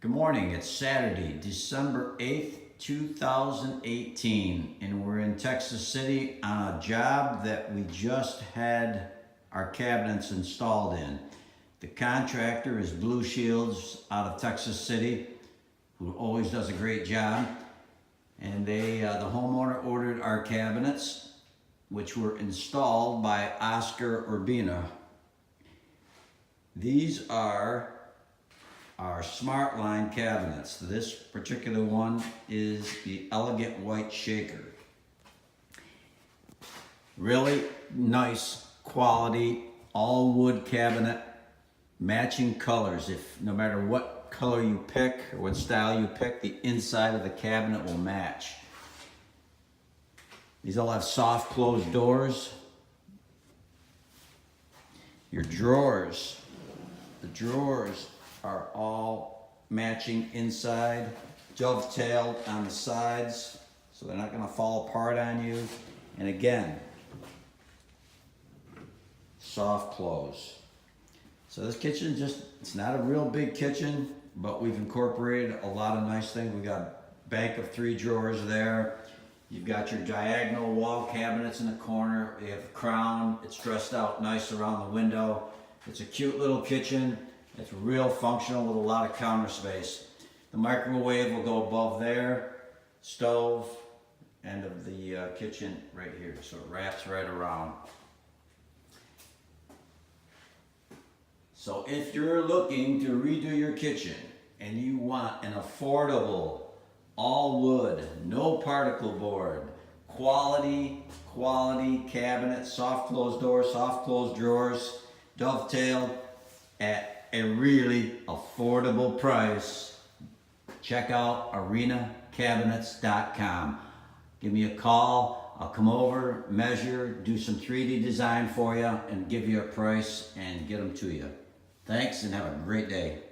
Good morning. It's Saturday, December 8th, 2018, and we're in Texas City on a job that we just had our cabinets installed in. The contractor is Blue Shields out of Texas City, who always does a great job. And the homeowner ordered our cabinets, which were installed by Oscar Urbina. These are our SmartLine cabinets. This particular one is the Elegant White Shaker. Really nice quality, all wood cabinet, matching colors. If no matter what color you pick or what style you pick, the inside of the cabinet will match. These all have soft closed doors. Your drawers, the drawers are all matching inside, dovetailed on the sides, so they're not going to fall apart on you. And again, soft close. So this kitchen it's not a real big kitchen, but we've incorporated a lot of nice things. We've got a bank of 3 drawers there. You've got your diagonal wall cabinets in the corner. You have a crown. It's dressed out nice around the window. It's a cute little kitchen. It's real functional with a lot of counter space. The microwave will go above there, stove, end of the kitchen right here. So it wraps right around. So if you're looking to redo your kitchen and you want an affordable, all wood, no particle board, quality cabinet, soft closed doors, soft closed drawers, dovetailed at a really affordable price, check out arenacabinets.com. Give me a call. I'll come over, measure, do some 3D design for you, and give you a price and get them to you. Thanks and have a great day.